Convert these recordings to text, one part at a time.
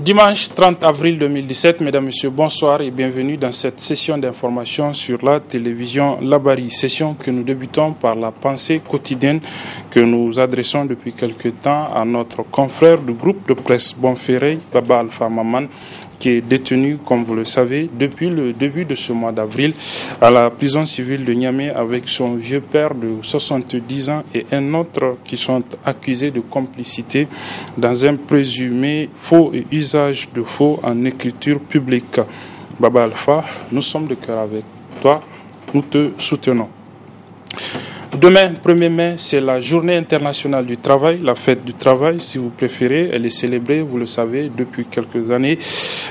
Dimanche 30 avril 2017, mesdames, messieurs, bonsoir et bienvenue dans cette session d'information sur la télévision Labari. Session que nous débutons par la pensée quotidienne que nous adressons depuis quelque temps à notre confrère du groupe de presse Bonferré, Baba Alpha Maman, qui est détenu, comme vous le savez, depuis le début de ce mois d'avril à la prison civile de Niamey avec son vieux père de 70 ans et un autre qui sont accusés de complicité dans un présumé faux et usage de faux en écriture publique. Baba Alpha, nous sommes de cœur avec toi, nous te soutenons. Demain, 1er mai, c'est la journée internationale du travail, la fête du travail, si vous préférez. Elle est célébrée, vous le savez, depuis quelques années,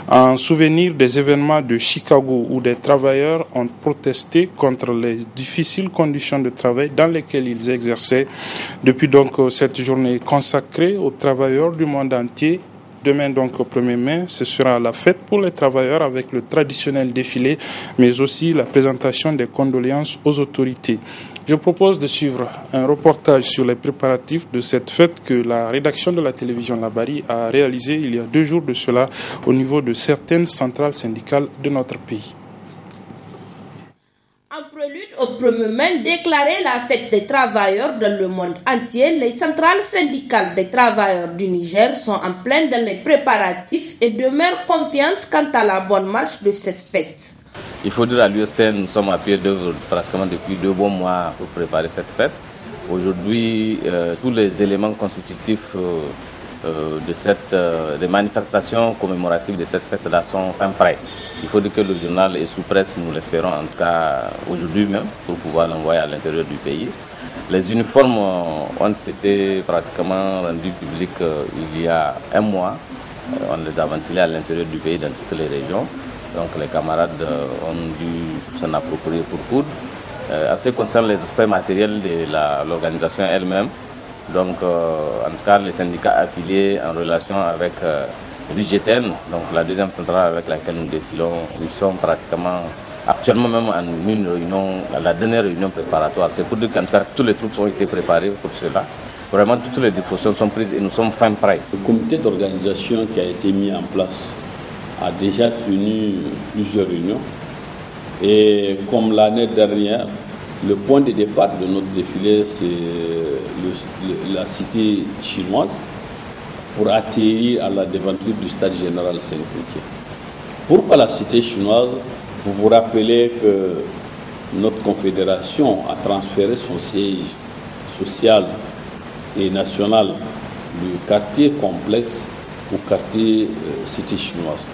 en souvenir des événements de Chicago où des travailleurs ont protesté contre les difficiles conditions de travail dans lesquelles ils exerçaient. Depuis donc cette journée consacrée aux travailleurs du monde entier. Demain, donc, au 1er mai, ce sera la fête pour les travailleurs avec le traditionnel défilé, mais aussi la présentation des condoléances aux autorités. Je propose de suivre un reportage sur les préparatifs de cette fête que la rédaction de la télévision Labari a réalisé il y a 2 jours de cela au niveau de certaines centrales syndicales de notre pays. En prélude au 1er mai, déclarer la fête des travailleurs dans le monde entier, les centrales syndicales des travailleurs du Niger sont en plein dans les préparatifs et demeurent confiantes quant à la bonne marche de cette fête. Il faut dire à l'USTN, nous sommes à pied d'œuvre pratiquement depuis 2 bons mois pour préparer cette fête. Aujourd'hui, tous les éléments constitutifs des manifestations commémoratives de cette fête-là sont fin prêts. Il faut dire que le journal est sous presse, nous l'espérons en tout cas aujourd'hui même, pour pouvoir l'envoyer à l'intérieur du pays. Les uniformes ont été pratiquement rendus publics il y a 1 mois. On les a ventilés à l'intérieur du pays dans toutes les régions. Donc les camarades ont dû s'en approprier pour coudre. En ce qui concerne les aspects matériels de l'organisation elle-même, donc en tout cas les syndicats affiliés en relation avec l'UGTN, donc la deuxième centrale avec laquelle nous défilons, nous sommes pratiquement actuellement même en une réunion, la dernière réunion préparatoire. C'est pour dire qu'en tout cas tous les troupes ont été préparées pour cela. Vraiment toutes les dispositions sont prises et nous sommes fin prêts. Le comité d'organisation qui a été mis en place a déjà tenu plusieurs réunions et comme l'année dernière, le point de départ de notre défilé c'est la cité chinoise pour atterrir à la devanture du stade général Saint-Cloutier. Pourquoi la cité chinoise? Vous vous rappelez que notre confédération a transféré son siège social et national du quartier complexe au quartier cité chinoise.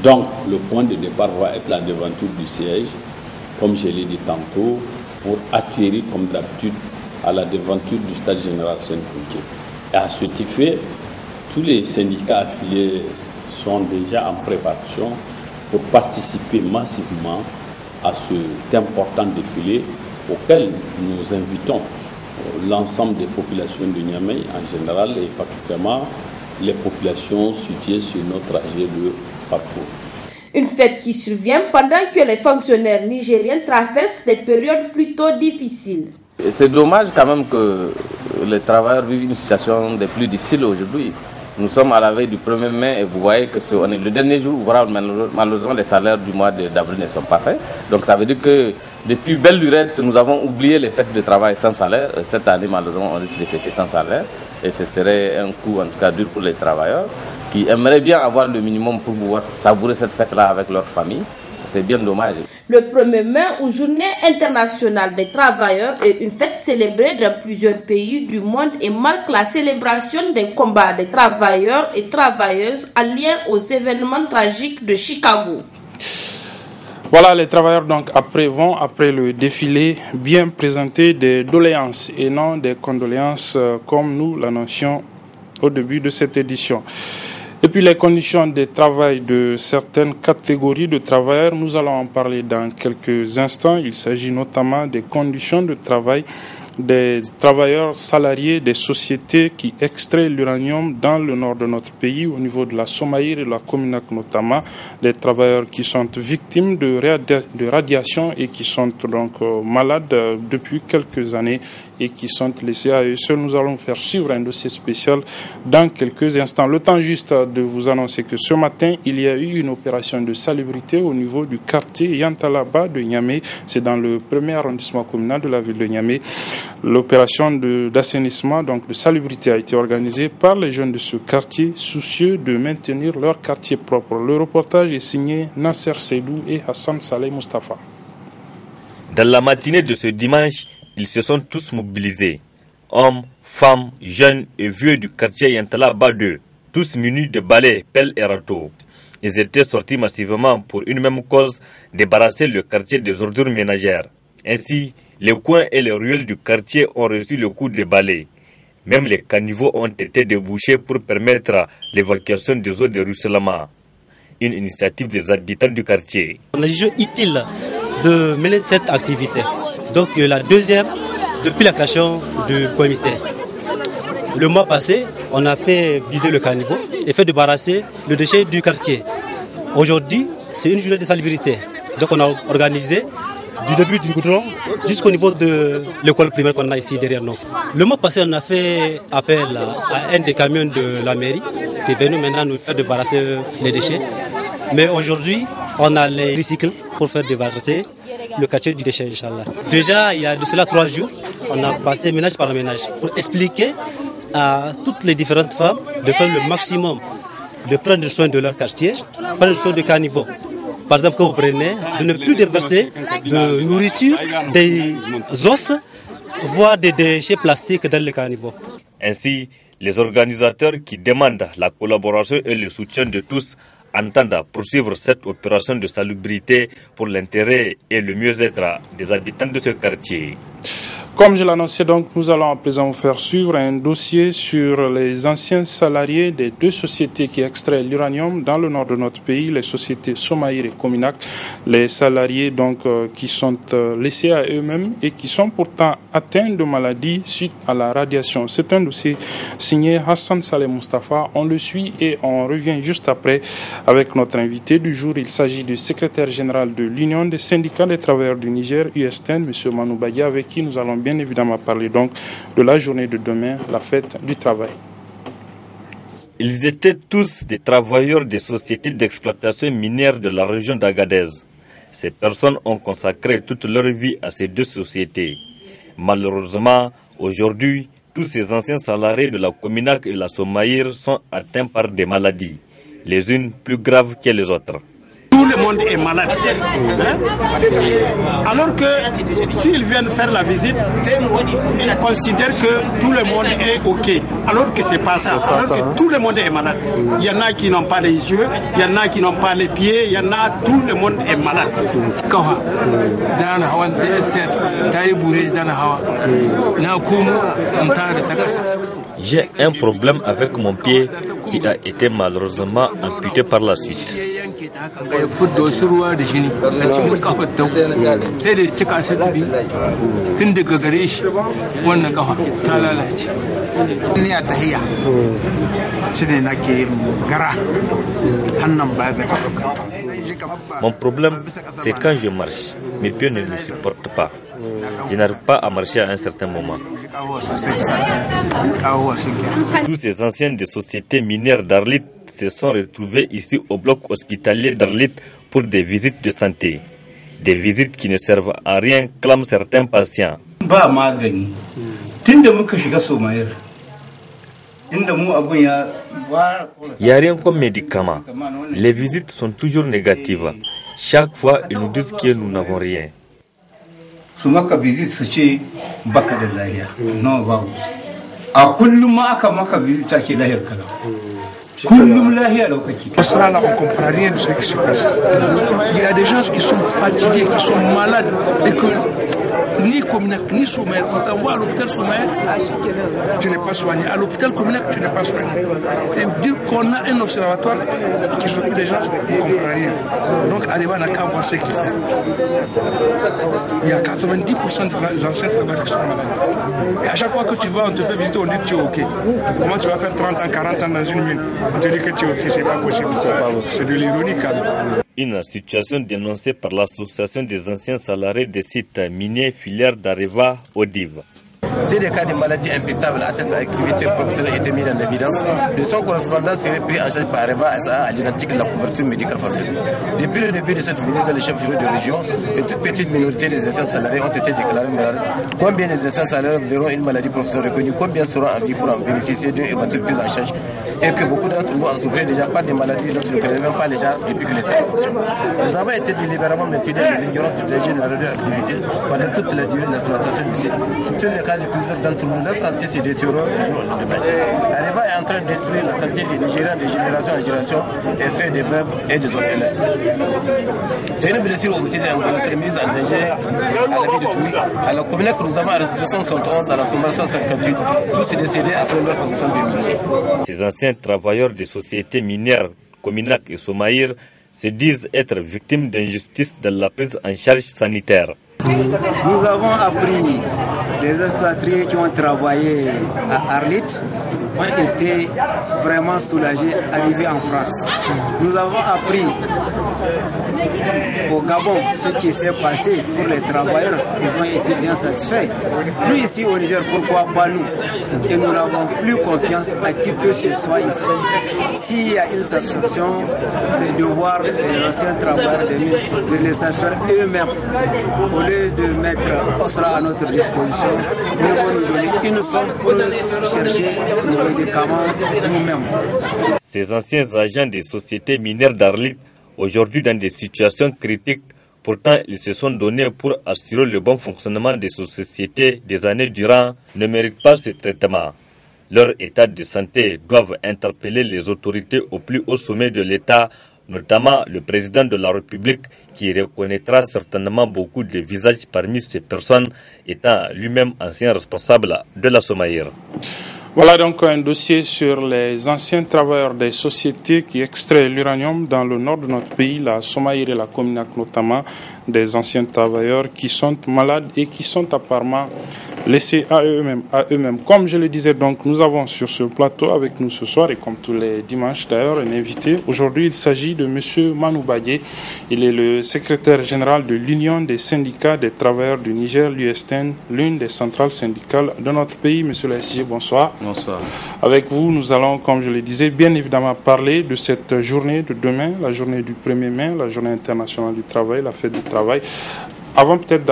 Donc, le point de départ va être la devanture du siège, comme je l'ai dit tantôt, pour atterrir, comme d'habitude, à la devanture du stade général Saint-Cloutier. Et à ce effet, tous les syndicats affiliés sont déjà en préparation pour participer massivement à cet important défilé auquel nous invitons l'ensemble des populations de Niamey en général et particulièrement les populations situées sur notre trajet de parcours. Une fête qui survient pendant que les fonctionnaires nigériens traversent des périodes plutôt difficiles. C'est dommage quand même que les travailleurs vivent une situation des plus difficiles aujourd'hui. Nous sommes à la veille du 1er mai et vous voyez que on est le dernier jour où malheureusement les salaires du mois d'avril ne sont pas faits. Donc ça veut dire que depuis belle lurette, nous avons oublié les fêtes de travail sans salaire. Cette année, malheureusement, on risque de fêter sans salaire. Et ce serait un coup, en tout cas, dur pour les travailleurs qui aimeraient bien avoir le minimum pour pouvoir savourer cette fête-là avec leur famille. C'est bien dommage. Le 1er mai, ou Journée internationale des travailleurs, est une fête célébrée dans plusieurs pays du monde et marque la célébration des combats des travailleurs et travailleuses en lien aux événements tragiques de Chicago. Voilà, les travailleurs donc vont après le défilé bien présenter des doléances et non des condoléances comme nous l'annoncions au début de cette édition. Et puis les conditions de travail de certaines catégories de travailleurs, nous allons en parler dans quelques instants. Il s'agit notamment des conditions de travail des travailleurs salariés des sociétés qui extraient l'uranium dans le nord de notre pays, au niveau de la Somaïre et de la Cominac notamment, des travailleurs qui sont victimes de radiation et qui sont donc malades depuis quelques années et qui sont laissés à eux seuls. Nous allons faire suivre un dossier spécial dans quelques instants. Le temps juste de vous annoncer que ce matin, il y a eu une opération de salubrité au niveau du quartier Yantalaba de Niamey. C'est dans le premier arrondissement communal de la ville de Niamey. L'opération d'assainissement, donc de salubrité, a été organisée par les jeunes de ce quartier, soucieux de maintenir leur quartier propre. Le reportage est signé Nasser Seydou et Hassan Saleh Mustafa. Dans la matinée de ce dimanche, ils se sont tous mobilisés. Hommes, femmes, jeunes et vieux du quartier Yantalaba 2, tous munis de balais, pelles et râteaux. Ils étaient sortis massivement pour une même cause, débarrasser le quartier des ordures ménagères. Ainsi, les coins et les ruelles du quartier ont reçu le coup de balai. Même les caniveaux ont été débouchés pour permettre l'évacuation des eaux de ruissellement. Une initiative des habitants du quartier. On a jugé utile de mener cette activité. Donc la deuxième, depuis la création du comité. Le mois passé, on a fait vider le caniveau et fait débarrasser le déchet du quartier. Aujourd'hui, c'est une journée de salubrité. Donc on a organisé du début du goudron jusqu'au niveau de l'école primaire qu'on a ici derrière nous. Le mois passé, on a fait appel à un des camions de la mairie qui est venu maintenant nous faire débarrasser les déchets. Mais aujourd'hui, on a les tricycles pour faire débarrasser le quartier du déchet, Inch'Allah. Déjà, il y a de cela 3 jours, on a passé ménage par ménage pour expliquer à toutes les différentes femmes de faire le maximum, de prendre soin de leur quartier, prendre soin des caniveaux. Par exemple, quand vous prenez, de ne plus déverser de nourriture, des os, voire des déchets plastiques dans les caniveaux. Ainsi, les organisateurs qui demandent la collaboration et le soutien de tous entendent poursuivre cette opération de salubrité pour l'intérêt et le mieux-être des habitants de ce quartier. Comme je l'annonçais donc, nous allons à présent vous faire suivre un dossier sur les anciens salariés des 2 sociétés qui extraient l'uranium dans le nord de notre pays, les sociétés Somaïr et Cominac. Les salariés donc qui sont laissés à eux-mêmes et qui sont pourtant atteints de maladies suite à la radiation. C'est un dossier signé Hassan Saleh Mustafa. On le suit et on revient juste après avec notre invité du jour. Il s'agit du secrétaire général de l'Union des syndicats des travailleurs du Niger, USTN, M. Manou Baya, avec qui nous allons bien évidemment parler donc de la journée de demain, la fête du travail. Ils étaient tous des travailleurs des sociétés d'exploitation minière de la région d'Agadez. Ces personnes ont consacré toute leur vie à ces 2 sociétés. Malheureusement, aujourd'hui, tous ces anciens salariés de la Cominac et la Somaïr sont atteints par des maladies, les unes plus graves que les autres. Tout le monde est malade. Alors que s'ils viennent faire la visite, ils considèrent que tout le monde est OK. Alors que ce n'est pas ça. Alors que tout le monde est malade. Il y en a qui n'ont pas les yeux, il y en a qui n'ont pas les pieds, il y en a, tout le monde est malade. J'ai un problème avec mon pied qui a été malheureusement amputé par la suite. Mon problème, c'est quand je marche, mes pieds ne me supportent pas. Je n'arrive pas à marcher à un certain moment. Tous ces anciens des sociétés minières d'Arlit se sont retrouvés ici au bloc hospitalier d'Arlit pour des visites de santé. Des visites qui ne servent à rien, clament certains patients. Il n'y a rien comme médicament. Les visites sont toujours négatives. Chaque fois, ils nous disent que nous n'avons rien. Au Sahara, on ne comprend rien de ce qui se passe. Il y a des gens qui sont fatigués, qui sont malades et que ni Cominac, ni Somaïr, on t'envoie à l'hôpital Somaïr, tu n'es pas soigné. À l'hôpital Cominac, tu n'es pas soigné. Et dire qu'on a un observatoire qui s'occupe des gens, on ne comprend rien. Donc, arriver à qu'à voir ce qu'il fait. Il y a 90% des anciens travailleurs qui sont malades. Et à chaque fois que tu vas, on te fait visiter, on dit que tu es OK. Comment tu vas faire 30 ans, 40 ans dans une mine? On te dit que tu es OK, c'est pas possible. C'est de l'ironie, quand même. Une situation dénoncée par l'association des anciens salariés des sites miniers filières d'Areva Odiv. Si des cas de maladies imputables à cette activité professionnelle étaient mis en évidence, de son correspondant serait pris en charge par Areva SA à l'identique de la couverture médicale française. Depuis le début de cette visite dans les chefs-lieux de région, une toute petite minorité des anciens salariés ont été déclarés malades. Combien des anciens salariés verront une maladie professionnelle reconnue? Combien seront en vie pour en bénéficier d'une éventuelle prise en charge? Et que beaucoup d'entre nous en souffraient déjà pas des maladies dont ils ne connaissent même pas les gens depuis que l'État fonctionne. Nous avons été délibérément maintenus de l'ignorance du DG de la radioactivité pendant toute la durée de l'exploitation du site. Surtout les cas de plusieurs d'entre nous, leur santé se détériore du jour au lendemain. Areva est en train de détruire la santé des Nigériens de génération en génération et fait des veuves et des orphelins. C'est une blessure homicide involontaire mise en danger à la vie de tout. À la commune que nous avons enregistré 171, à la Sommar 158, tous décédés après leur fonction de minier. Ces anciens travailleurs des sociétés minières Cominac et Somaïr se disent être victimes d'injustice dans la prise en charge sanitaire. Nous avons appris les expatriés qui ont travaillé à Arlit ont été vraiment soulagés arrivés en France. Nous avons appris au Gabon ce qui s'est passé pour les travailleurs. Ils ont été bien satisfaits. Nous ici au Niger, pourquoi pas nous? Et nous n'avons plus confiance à qui que ce soit ici. S'il y a une satisfaction, c'est de voir les anciens travailleurs des mines, de les faire eux-mêmes. Au lieu de mettre OSRA à notre disposition, nous allons nous donner une somme pour chercher nos médicaments nous-mêmes. Ces anciens agents des sociétés minières d'Arlit, aujourd'hui dans des situations critiques, pourtant ils se sont donnés pour assurer le bon fonctionnement de ces sociétés des années durant, ne méritent pas ce traitement. Leur état de santé doivent interpeller les autorités au plus haut sommet de l'État, notamment le président de la République, qui reconnaîtra certainement beaucoup de visages parmi ces personnes, étant lui-même ancien responsable de la Somaïr. Voilà donc un dossier sur les anciens travailleurs des sociétés qui extraient l'uranium dans le nord de notre pays, la Somaïr et la Cominac notamment, des anciens travailleurs qui sont malades et qui sont apparemment laissés à eux-mêmes. Comme je le disais donc, nous avons sur ce plateau avec nous ce soir et comme tous les dimanches d'ailleurs un invité. Aujourd'hui, il s'agit de M. Manou Badje. Il est le secrétaire général de l'Union des syndicats des travailleurs du Niger, l'USTN, l'une des centrales syndicales de notre pays. M. le SG, bonsoir. Bonsoir. Avec vous, nous allons, comme je le disais, bien évidemment parler de cette journée de demain, la journée du 1er mai, la journée internationale du travail, la fête du travail. Avant peut-être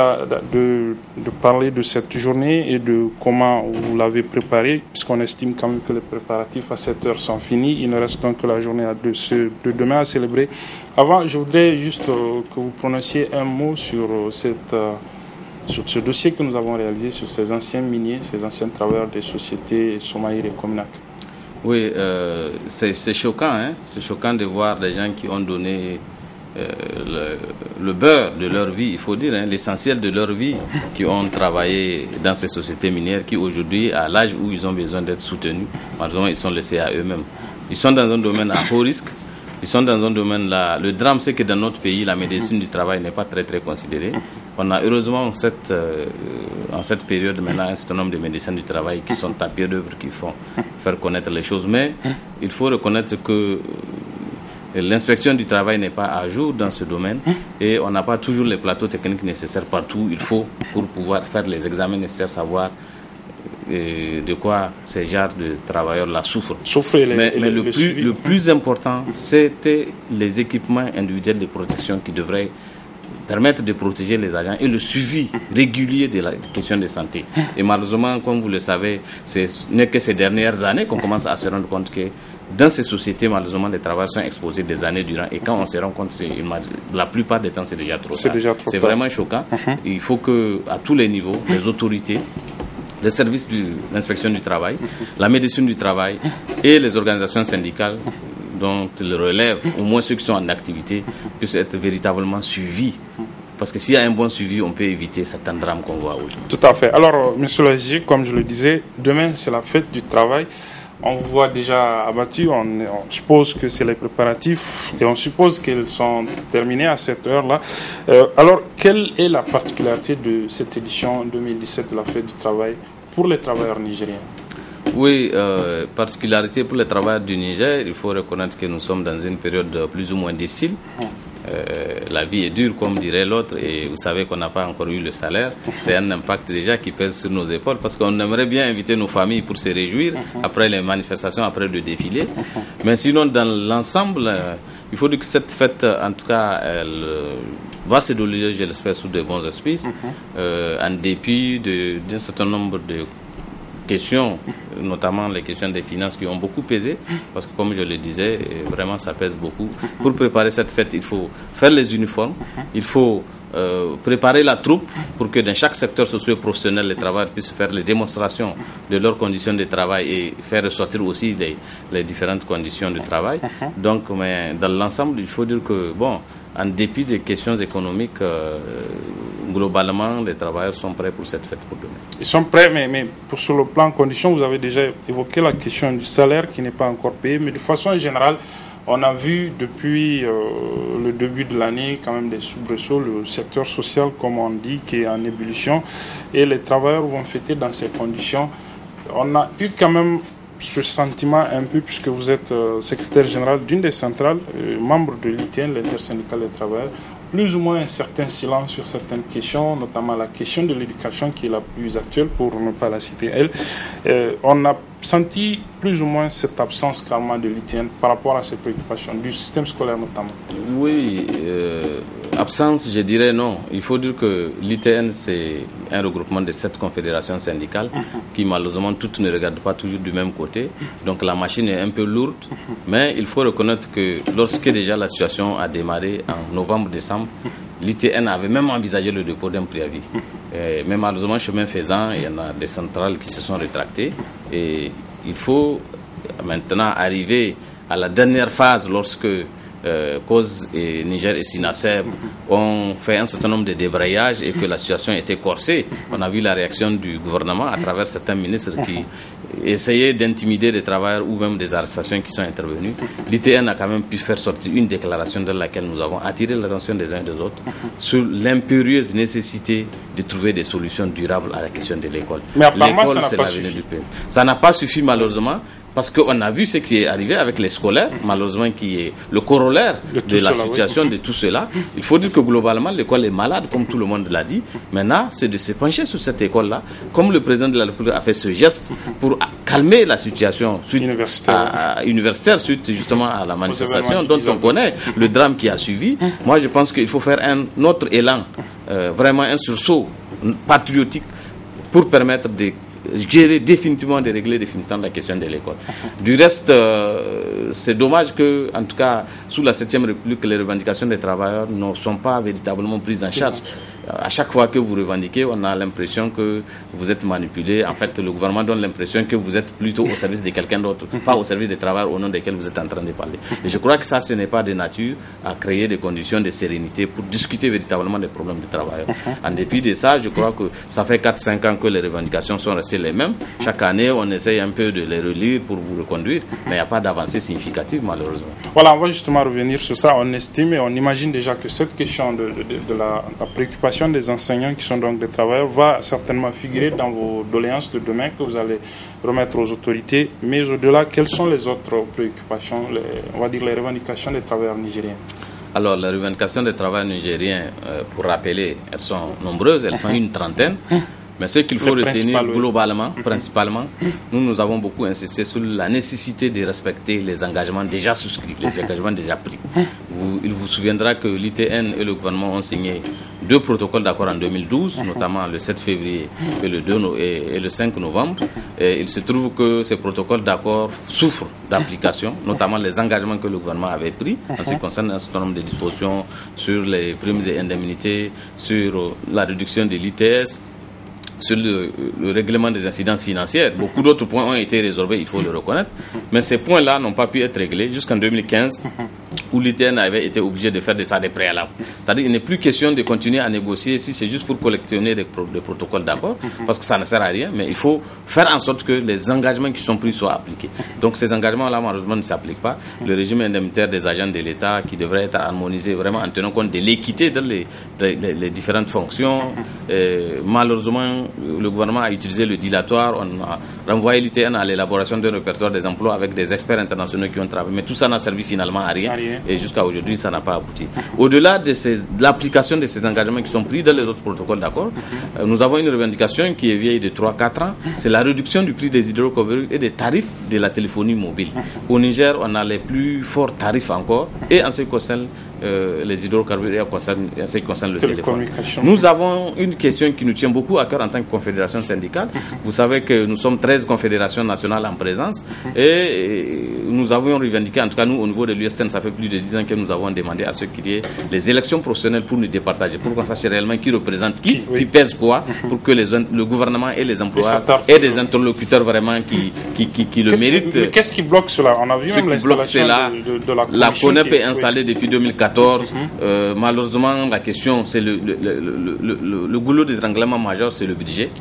de parler de cette journée et de comment vous l'avez préparée, puisqu'on estime quand même que les préparatifs à 7 heures sont finis, il ne reste donc que la journée de demain à célébrer. Avant, je voudrais juste que vous prononciez un mot sur ce dossier que nous avons réalisé sur ces anciens miniers, ces anciens travailleurs des sociétés Somaïr et Cominac. Oui, c'est choquant, hein? C'est choquant de voir des gens qui ont donné le beurre de leur vie, il faut dire, hein, l'essentiel de leur vie, qui ont travaillé dans ces sociétés minières, qui aujourd'hui, à l'âge où ils ont besoin d'être soutenus, malheureusement, ils sont laissés à eux-mêmes. Ils sont dans un domaine à haut risque. Ils sont dans un domaine là. Le drame, c'est que dans notre pays, la médecine du travail n'est pas très considérée. On a heureusement en cette période maintenant un certain nombre de médecins du travail qui sont à pied d'œuvre, qui font faire connaître les choses. Mais il faut reconnaître que l'inspection du travail n'est pas à jour dans ce domaine et on n'a pas toujours les plateaux techniques nécessaires partout. Il faut, pour pouvoir faire les examens nécessaires, savoir de quoi ces genres de travailleurs-là souffrent. Mais le plus important, c'était les équipements individuels de protection qui devraient permettre de protéger les agents et le suivi régulier de la question de santé. Et malheureusement, comme vous le savez, ce n'est que ces dernières années qu'on commence à se rendre compte que dans ces sociétés, malheureusement, les travailleurs sont exposés des années durant. Et quand on se rend compte, la plupart des temps, c'est déjà trop tard. C'est vraiment choquant. Il faut que, à tous les niveaux, les autorités, les services de l'inspection du travail, la médecine du travail et les organisations syndicales dont ils relèvent, au moins ceux qui sont en activité, puissent être véritablement suivis. Parce que s'il y a un bon suivi, on peut éviter certains drames qu'on voit aujourd'hui. Tout à fait. Alors, monsieur le SG, comme je le disais, demain, c'est la fête du travail. On vous voit déjà abattu, on suppose que c'est les préparatifs et on suppose qu'ils sont terminés à cette heure-là. Alors, quelle est la particularité de cette édition 2017 de la fête du travail pour les travailleurs nigériens? Oui, particularité pour les travailleurs du Niger, il faut reconnaître que nous sommes dans une période plus ou moins difficile. la vie est dure, comme dirait l'autre, et vous savez qu'on n'a pas encore eu le salaire. C'est un impact déjà qui pèse sur nos épaules, parce qu'on aimerait bien inviter nos familles pour se réjouir après les manifestations, après le défilé. Mais sinon, dans l'ensemble, il faut dire que cette fête, en tout cas, elle va se dérouler, je l'espère, sous de bons auspices, en dépit d'un certain nombre de questions, notamment les questions des finances qui ont beaucoup pesé, parce que comme je le disais, vraiment ça pèse beaucoup. Pour préparer cette fête, il faut faire les uniformes, il faut préparer la troupe pour que dans chaque secteur socio-professionnel, les travailleurs puissent faire les démonstrations de leurs conditions de travail et faire ressortir aussi les différentes conditions de travail. Donc, mais dans l'ensemble, il faut dire que, bon, en dépit des questions économiques, globalement, les travailleurs sont prêts pour cette fête pour demain. Ils sont prêts, mais sur le plan conditions, vous avez déjà évoqué la question du salaire qui n'est pas encore payé, mais de façon générale, on a vu depuis le début de l'année quand même des soubresauts, le secteur social, comme on dit, qui est en ébullition, et les travailleurs vont fêter dans ces conditions. On a eu quand même ce sentiment un peu, puisque vous êtes secrétaire général d'une des centrales, membre de l'ITN, l'intersyndicale des travailleurs, plus ou moins un certain silence sur certaines questions, notamment la question de l'éducation qui est la plus actuelle, pour ne pas la citer elle. On a senti plus ou moins cette absence carrément de l'ITN par rapport à ces préoccupations, du système scolaire notamment. Oui, absence, je dirais non. Il faut dire que l'ITN, c'est un regroupement de 7 confédérations syndicales qui malheureusement toutes ne regardent pas toujours du même côté. Donc la machine est un peu lourde, mais il faut reconnaître que lorsque déjà la situation a démarré en novembre-décembre, l'ITN avait même envisagé le dépôt d'un préavis. Mais malheureusement, chemin faisant, il y en a des centrales qui se sont rétractées. Et il faut maintenant arriver à la dernière phase lorsque Cause et Niger et Sinaseb ont fait un certain nombre de débrayages et que la situation était corsée. On a vu la réaction du gouvernement à travers certains ministres qui essayaient d'intimider des travailleurs ou même des arrestations qui sont intervenues. L'ITN a quand même pu faire sortir une déclaration dans laquelle nous avons attiré l'attention des uns et des autres sur l'impérieuse nécessité de trouver des solutions durables à la question de l'école. Mais apparemment, l'école, c'est l'avenir du pays. Ça n'a pas suffi malheureusement. Parce qu'on a vu ce qui est arrivé avec les scolaires, malheureusement, qui est le corollaire de la situation de tout cela. Il faut dire que globalement, l'école est malade, comme tout le monde l'a dit. Maintenant, c'est de se pencher sur cette école-là, comme le président de la République a fait ce geste pour calmer la situation universitaire suite justement à la manifestation dont on connaît le drame qui a suivi. Moi, je pense qu'il faut faire un autre élan, vraiment un sursaut patriotique pour permettre de gérer définitivement, de régler définitivement la question de l'école. Du reste, c'est dommage que, en tout cas, sous la 7e République, les revendications des travailleurs ne sont pas véritablement prises en charge. À chaque fois que vous revendiquez, on a l'impression que vous êtes manipulé. En fait, le gouvernement donne l'impression que vous êtes plutôt au service de quelqu'un d'autre, pas au service des travailleurs au nom desquels vous êtes en train de parler. Et je crois que ça, ce n'est pas de nature à créer des conditions de sérénité pour discuter véritablement des problèmes des travailleurs. En dépit de ça, je crois que ça fait 4-5 ans que les revendications sont restées les mêmes. Chaque année, on essaye un peu de les relire pour vous reconduire, mais il n'y a pas d'avancée significative, malheureusement. Voilà, on va justement revenir sur ça. On estime et on imagine déjà que cette question de la préoccupation des enseignants qui sont donc des travailleurs va certainement figurer dans vos doléances de demain que vous allez remettre aux autorités. Mais au-delà, quelles sont les autres préoccupations, on va dire les revendications des travailleurs nigériens? Alors, les revendications des travailleurs nigériens, pour rappeler, elles sont nombreuses, elles sont une trentaine. Mais ce qu'il faut retenir globalement, principalement, nous avons beaucoup insisté sur la nécessité de respecter les engagements déjà souscrits, les engagements déjà pris. Il vous souviendra que l'ITN et le gouvernement ont signé 2 protocoles d'accord en 2012, notamment le 7 février et le 5 novembre. Et il se trouve que ces protocoles d'accord souffrent d'application, notamment les engagements que le gouvernement avait pris en ce qui concerne un certain nombre de dispositions sur les primes et indemnités, sur la réduction de l'ITS, sur le règlement des incidences financières. Beaucoup d'autres points ont été résolvés, il faut le reconnaître. Mais ces points-là n'ont pas pu être réglés jusqu'en 2015, où l'ITN avait été obligé de faire des préalables. C'est-à-dire qu'il n'est plus question de continuer à négocier si c'est juste pour collectionner des protocoles d'accord, parce que ça ne sert à rien, mais il faut faire en sorte que les engagements qui sont pris soient appliqués. Donc ces engagements-là, malheureusement, ne s'appliquent pas. Le régime indemnitaire des agents de l'État, qui devrait être harmonisé vraiment en tenant compte de l'équité dans les différentes fonctions, malheureusement, le gouvernement a utilisé le dilatoire. On a renvoyé l'ITN à l'élaboration d'un répertoire des emplois avec des experts internationaux qui ont travaillé. Mais tout ça n'a servi finalement à rien. et jusqu'à aujourd'hui, ça n'a pas abouti. Au-delà de l'application de ces engagements qui sont pris dans les autres protocoles d'accord, nous avons une revendication qui est vieille de 3-4 ans, c'est la réduction du prix des hydrocarbures et des tarifs de la téléphonie mobile. Au Niger, on a les plus forts tarifs encore, et en ce qui concerne les hydrocarbures et en ce qui concerne le téléphone. Nous avons une question qui nous tient beaucoup à cœur en tant que confédération syndicale. Vous savez que nous sommes 13 confédérations nationales en présence et nous avons revendiqué, en tout cas nous au niveau de l'USTN, ça fait plus de 10 ans que nous avons demandé à ce qu'il y ait les élections professionnelles pour nous départager, pour qu'on sache réellement qui représente qui pèse quoi, pour que le gouvernement et les employeurs aient des interlocuteurs vraiment qui le méritent. Mais qu'est-ce qui bloque cela? On a vu même l'installation de la CONEP est installée depuis 2014. Malheureusement, la question, c'est le goulot d'étranglement majeur, c'est le budget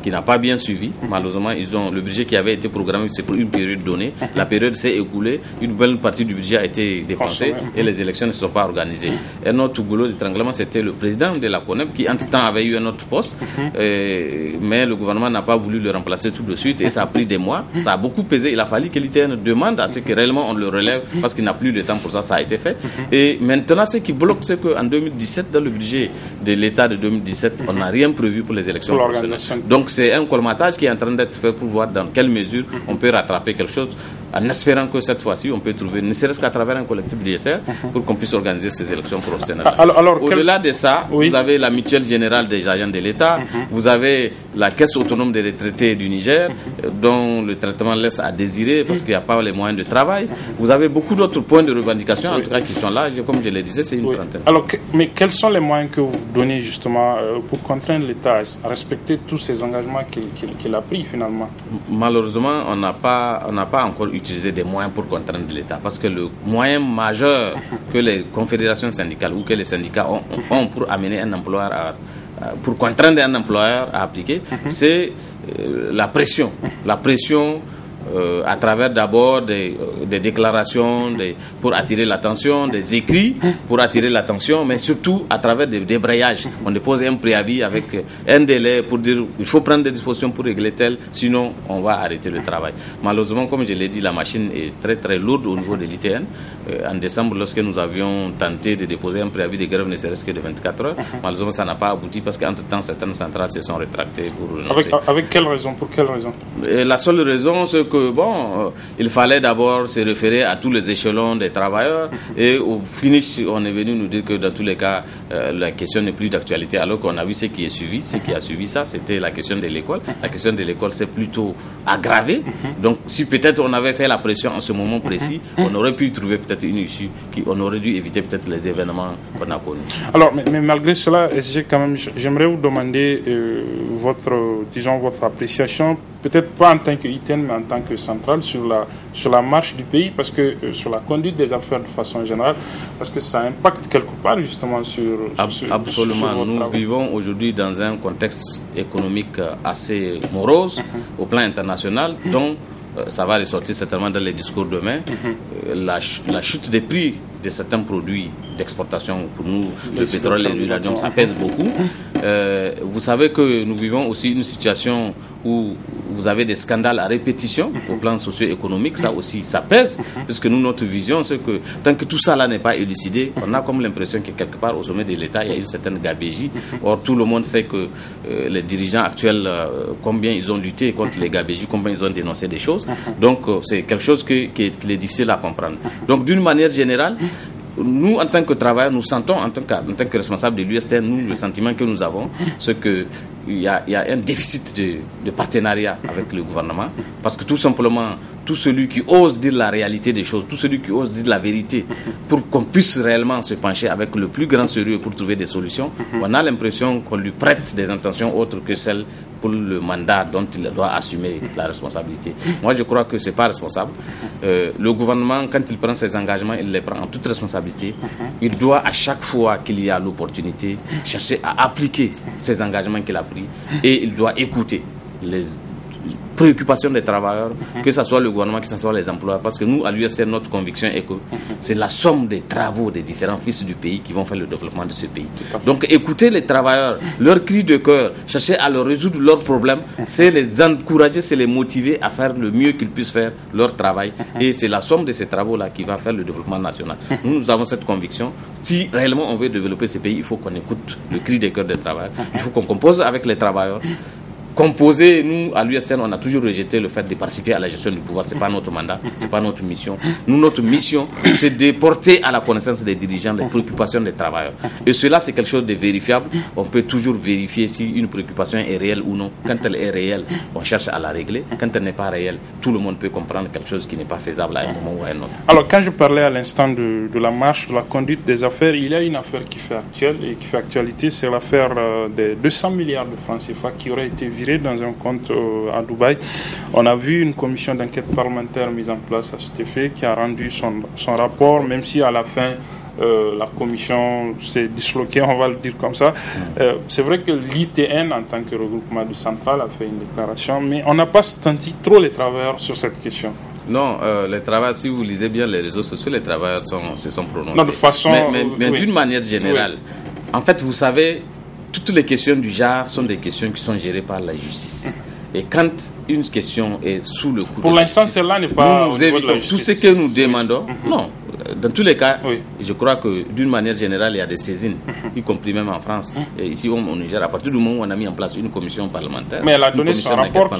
qui n'a pas bien suivi. Malheureusement, le budget qui avait été programmé, c'est pour une période donnée. La période s'est écoulée, une bonne partie du budget a été dépensée et les élections ne se sont pas organisées. Un autre goulot d'étranglement, c'était le président de la CONEP qui, entre-temps, avait eu un autre poste, mais le gouvernement n'a pas voulu le remplacer tout de suite et ça a pris des mois. Ça a beaucoup pesé. Il a fallu que l'ITN demande à ce que réellement on le relève parce qu'il n'a plus de temps pour ça. Ça a été fait. Et maintenant, ce qui bloque, c'est qu'en 2017, dans le budget de l'État de 2017, on n'a rien prévu pour les élections professionnelles. Donc c'est un colmatage qui est en train d'être fait pour voir dans quelle mesure on peut rattraper quelque chose, en espérant que cette fois-ci, on peut trouver, ne serait-ce qu'à travers un collectif budgétaire, pour qu'on puisse organiser ces élections professionnelles. Au-delà de ça, vous avez la mutuelle générale des agents de l'État, vous avez la caisse autonome des retraités du Niger, dont le traitement laisse à désirer parce qu'il n'y a pas les moyens de travail. Vous avez beaucoup d'autres points de revendication, en tout cas, qui sont là. Comme je le disais, c'est une trentaine. Alors, mais quels sont les moyens que vous donnez justement pour contraindre l'État à respecter tous ces engagements qu'il a pris finalement? Malheureusement, on n'a pas encore utiliser des moyens pour contraindre l'État. Parce que le moyen majeur que les confédérations syndicales ou que les syndicats ont pour amener un employeur pour contraindre un employeur à appliquer, c'est la pression. La pression à travers d'abord des déclarations pour attirer l'attention, des écrits pour attirer l'attention, mais surtout à travers des débrayages. On dépose un préavis avec un délai pour dire il faut prendre des dispositions pour régler tel, sinon on va arrêter le travail. Malheureusement, comme je l'ai dit, la machine est très très lourde au niveau de l'ITN. En décembre, lorsque nous avions tenté de déposer un préavis de grève ne serait-ce que de 24 heures, malheureusement ça n'a pas abouti parce qu'entre-temps certaines centrales se sont rétractées pour renoncer. Avec quelle raison? Pour quelle raison? La seule raison, c'est que il fallait d'abord se référer à tous les échelons des travailleurs et au finish, on est venu nous dire que dans tous les cas, la question n'est plus d'actualité alors qu'on a vu ce qui est suivi. Ce qui a suivi ça, c'était la question de l'école. La question de l'école s'est plutôt aggravée. Donc, si peut-être on avait fait la pression en ce moment précis, on aurait pu trouver peut-être une issue, on aurait dû éviter peut-être les événements qu'on a connus. Alors, mais malgré cela, quand même, j'aimerais vous demander votre appréciation, peut-être pas en tant que ITN, mais en tant que centrale, sur la marche du pays, parce que sur la conduite des affaires de façon générale, parce que ça impacte quelque part justement sur absolument. Nous vivons aujourd'hui dans un contexte économique assez morose au plan international, dont ça va ressortir certainement dans les discours demain. La chute des prix de certains produits d'exportation, pour nous, le pétrole et l'uranium, ça pèse beaucoup. Vous savez que nous vivons aussi une situation où vous avez des scandales à répétition au plan socio-économique, ça aussi, ça pèse, puisque nous, notre vision, c'est que tant que tout ça là n'est pas élucidé, on a comme l'impression que quelque part au sommet de l'État, il y a une certaine gabégie. Or, tout le monde sait que les dirigeants actuels, combien ils ont lutté contre les gabégies, combien ils ont dénoncé des choses. Donc, c'est quelque chose qui est difficile à comprendre. Donc, d'une manière générale, nous, en tant que travailleurs, nous sentons, en tant que responsables de l'USTN, nous, le sentiment que nous avons, c'est qu'il y a un déficit de partenariat avec le gouvernement, parce que tout simplement, tout celui qui ose dire la réalité des choses, tout celui qui ose dire la vérité, pour qu'on puisse réellement se pencher avec le plus grand sérieux pour trouver des solutions, on a l'impression qu'on lui prête des intentions autres que celles pour le mandat dont il doit assumer la responsabilité. Moi, je crois que ce n'est pas responsable. Le gouvernement, quand il prend ses engagements, il les prend en toute responsabilité. Il doit, à chaque fois qu'il y a l'opportunité, chercher à appliquer ces engagements qu'il a pris et il doit écouter préoccupations des travailleurs, que ce soit le gouvernement, que ce soit les employeurs, parce que nous, à l'USR, notre conviction est que c'est la somme des travaux des différents fils du pays qui vont faire le développement de ce pays. Donc écouter les travailleurs, leurs cris de cœur, chercher à leur résoudre leurs problèmes, c'est les encourager, c'est les motiver à faire le mieux qu'ils puissent faire leur travail. Et c'est la somme de ces travaux-là qui va faire le développement national. Nous avons cette conviction. Si réellement on veut développer ce pays, il faut qu'on écoute le cri de cœur des travailleurs. Il faut qu'on compose avec les travailleurs. Composer, nous, à l'USN, on a toujours rejeté le fait de participer à la gestion du pouvoir. Ce n'est pas notre mandat, ce n'est pas notre mission. Nous, notre mission, c'est de porter à la connaissance des dirigeants les préoccupations des travailleurs. Et cela, c'est quelque chose de vérifiable. On peut toujours vérifier si une préoccupation est réelle ou non. Quand elle est réelle, on cherche à la régler. Quand elle n'est pas réelle, tout le monde peut comprendre quelque chose qui n'est pas faisable à un moment ou à un autre. Alors, quand je parlais à l'instant de la marche, de la conduite des affaires, il y a une affaire qui fait actualité, c'est l'affaire des 200 milliards de francs CFA qui auraient été virés dans un compte à Dubaï. On a vu une commission d'enquête parlementaire mise en place à cet effet qui a rendu son rapport, même si à la fin la commission s'est disloquée, on va le dire comme ça. C'est vrai que l'ITN, en tant que regroupement de centrales, a fait une déclaration, mais on n'a pas senti trop les travailleurs sur cette question. Non, les travailleurs, si vous lisez bien les réseaux sociaux, les travailleurs se sont prononcés. Non, de façon, mais d'une manière générale, en fait, vous savez, toutes les questions du genre sont des questions qui sont gérées par la justice. Et quand une question est sous le coup pour l'instant, celle-là n'est pas nous évitons tout ce que nous demandons. Non, dans tous les cas, je crois que d'une manière générale, il y a des saisines, y compris même en France. Et ici, au Niger, à partir du moment où on a mis en place une commission parlementaire, mais elle a donné son rapport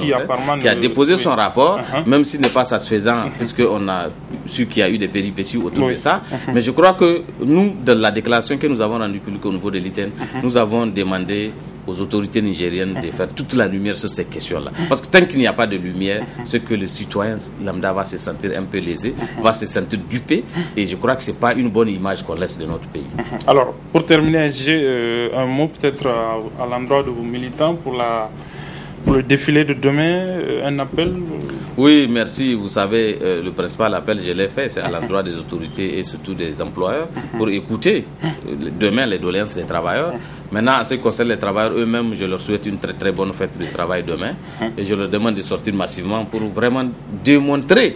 qui a déposé son rapport, même s'il n'est pas satisfaisant, puisqu'on a su qu'il y a eu des péripéties autour de ça. Mais je crois que nous, dans la déclaration que nous avons rendue publique au niveau de l'ITN, nous avons demandé aux autorités nigériennes de faire toute la lumière sur ces questions-là. Parce que tant qu'il n'y a pas de lumière, ce que le citoyen lambda va se sentir un peu lésé, va se sentir dupé, et je crois que ce n'est pas une bonne image qu'on laisse de notre pays. Alors, pour terminer, j'ai un mot peut-être à l'endroit de vos militants pour le défilé de demain, un appel. Oui, merci. Vous savez, le principal appel, je l'ai fait, c'est à l'endroit des autorités et surtout des employeurs pour écouter demain les doléances des travailleurs. Maintenant, en ce qui concerne les travailleurs eux-mêmes, je leur souhaite une très très bonne fête de travail demain et je leur demande de sortir massivement pour vraiment démontrer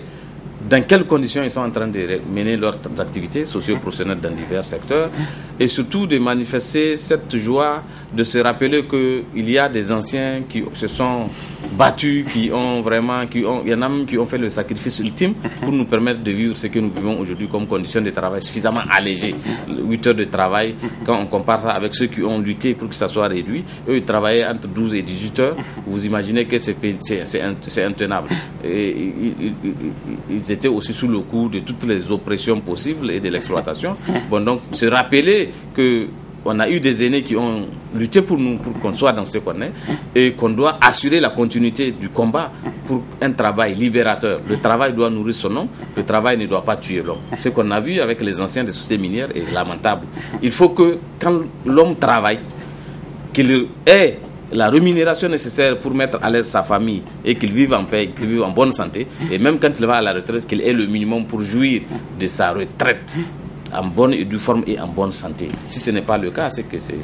dans quelles conditions ils sont en train de mener leurs activités socio-professionnelles dans divers secteurs et surtout de manifester cette joie de se rappeler qu'il y a des anciens qui se sont battus, il y en a même qui ont fait le sacrifice ultime pour nous permettre de vivre ce que nous vivons aujourd'hui comme conditions de travail suffisamment allégées. 8 heures de travail, quand on compare ça avec ceux qui ont lutté pour que ça soit réduit, eux ils travaillaient entre 12 et 18 heures, vous imaginez que c'est intenable. Et ils étaient aussi sous le coup de toutes les oppressions possibles et de l'exploitation. Bon, donc se rappeler que on a eu des aînés qui ont lutté pour nous, pour qu'on soit dans ce qu'on est, et qu'on doit assurer la continuité du combat pour un travail libérateur. Le travail doit nourrir son nom, le travail ne doit pas tuer l'homme. Ce qu'on a vu avec les anciens des sociétés minières est lamentable. Il faut que quand l'homme travaille, qu'il ait la rémunération nécessaire pour mettre à l'aise sa famille et qu'il vive en paix, qu'il vive en bonne santé, et même quand il va à la retraite, qu'il ait le minimum pour jouir de sa retraite en bonne et due forme et en bonne santé. Si ce n'est pas le cas, c'est que c'est...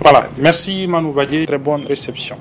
Voilà, merci Manu Badje, très bonne réception.